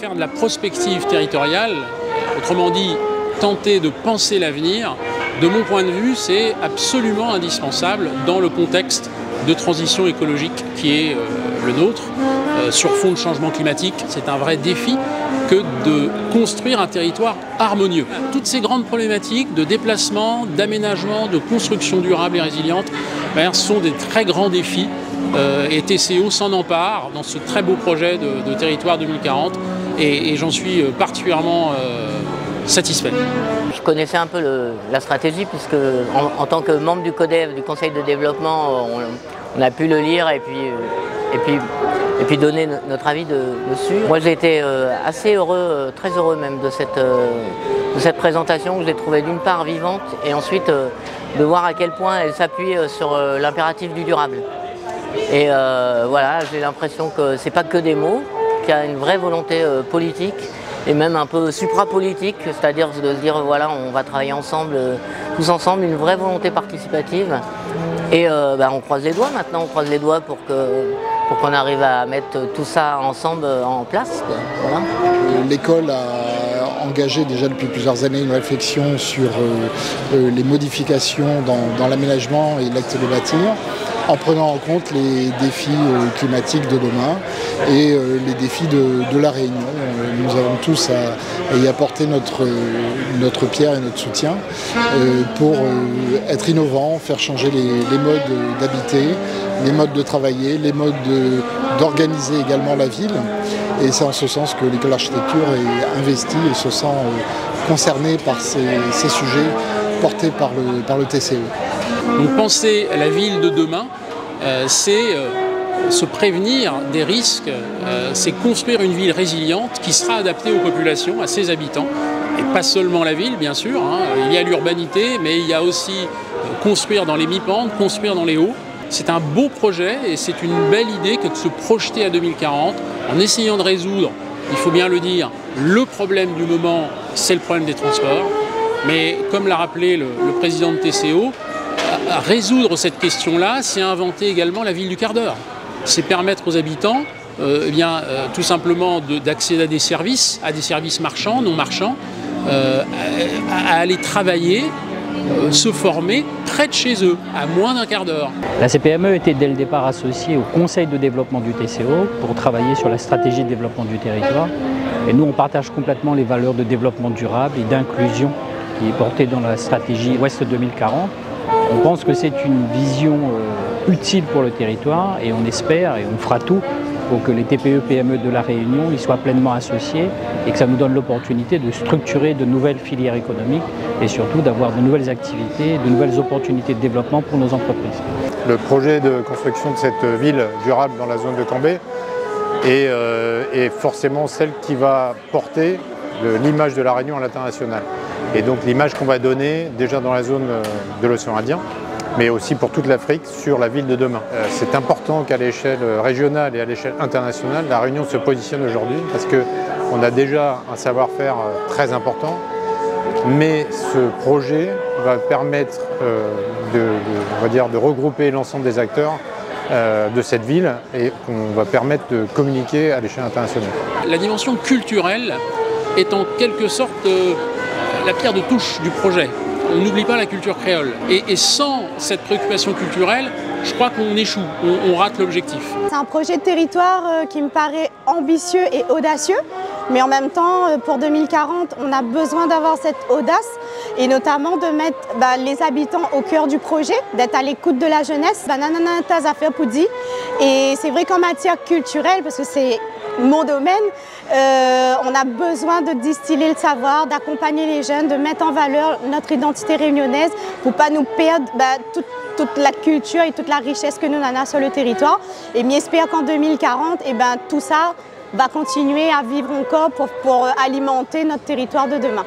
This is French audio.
Faire de la prospective territoriale, autrement dit, tenter de penser l'avenir, de mon point de vue, c'est absolument indispensable dans le contexte de transition écologique qui est le nôtre. Sur fond de changement climatique, c'est un vrai défi que de construire un territoire harmonieux. Toutes ces grandes problématiques de déplacement, d'aménagement, de construction durable et résiliente sont des très grands défis et TCO s'en empare dans ce très beau projet de Territoire 2040 et j'en suis particulièrement satisfait. Je connaissais un peu la stratégie puisque en tant que membre du CODEV, du Conseil de développement, on a pu le lire et puis donner notre avis dessus. Moi j'ai été assez heureux, très heureux même de cette présentation que j'ai trouvée d'une part vivante et ensuite de voir à quel point elle s'appuie sur l'impératif du durable. Et voilà, j'ai l'impression que c'est pas que des mots, qu'il y a une vraie volonté politique et même un peu supra-politique, c'est-à-dire de se dire voilà, on va travailler ensemble, tous ensemble, une vraie volonté participative. Et on croise les doigts maintenant, on croise les doigts pour qu'on arrive à mettre tout ça ensemble en place. Voilà. L'école a engagé déjà depuis plusieurs années une réflexion sur les modifications dans l'aménagement et l'acte de bâtir, en prenant en compte les défis climatiques de demain et les défis de la Réunion. Nous avons tous à y apporter notre pierre et notre soutien pour être innovants, faire changer les modes d'habiter, les modes de travailler, les modes d'organiser également la ville. Et c'est en ce sens que l'école d'architecture est investie et se sent concernée par ces sujets portés par le TCE. Donc penser à la ville de demain, c'est se prévenir des risques, c'est construire une ville résiliente qui sera adaptée aux populations, à ses habitants. Et pas seulement la ville, bien sûr, il y a l'urbanité, mais il y a aussi construire dans les mi-pentes, construire dans les hauts. C'est un beau projet et c'est une belle idée que de se projeter à 2040 en essayant de résoudre, il faut bien le dire, le problème du moment, c'est le problème des transports. Mais comme l'a rappelé le président de TCO, résoudre cette question-là, c'est inventer également la ville du quart d'heure. C'est permettre aux habitants tout simplement d'accéder à des services marchands, non marchands, à aller travailler, se former près de chez eux, à moins d'un quart d'heure. La CPME était dès le départ associée au Conseil de développement du TCO pour travailler sur la stratégie de développement du territoire. Et nous, on partage complètement les valeurs de développement durable et d'inclusion qui est portée dans la stratégie Ouest 2040. On pense que c'est une vision utile pour le territoire et on espère et on fera tout pour que les TPE-PME de la Réunion y soient pleinement associés et que ça nous donne l'opportunité de structurer de nouvelles filières économiques et surtout d'avoir de nouvelles activités, de nouvelles opportunités de développement pour nos entreprises. Le projet de construction de cette ville durable dans la zone de Cambé est forcément celle qui va porter l'image de la Réunion à l'international. Et donc l'image qu'on va donner déjà dans la zone de l'océan Indien, mais aussi pour toute l'Afrique sur la ville de demain. C'est important qu'à l'échelle régionale et à l'échelle internationale, la Réunion se positionne aujourd'hui parce qu'on a déjà un savoir-faire très important, mais ce projet va permettre de regrouper l'ensemble des acteurs de cette ville et qu'on va permettre de communiquer à l'échelle internationale. La dimension culturelle est en quelque sorte la pierre de touche du projet. On n'oublie pas la culture créole. Et sans cette préoccupation culturelle, je crois qu'on échoue, on rate l'objectif. C'est un projet de territoire qui me paraît ambitieux et audacieux, mais en même temps, pour 2040, on a besoin d'avoir cette audace et notamment de mettre les habitants au cœur du projet, d'être à l'écoute de la jeunesse. Et c'est vrai qu'en matière culturelle, parce que c'est mon domaine, on a besoin de distiller le savoir, d'accompagner les jeunes, de mettre en valeur notre identité réunionnaise pour ne pas nous perdre toute la culture et toute la richesse que nous avons sur le territoire. Et j'espère qu'en 2040, tout ça va continuer à vivre encore pour alimenter notre territoire de demain.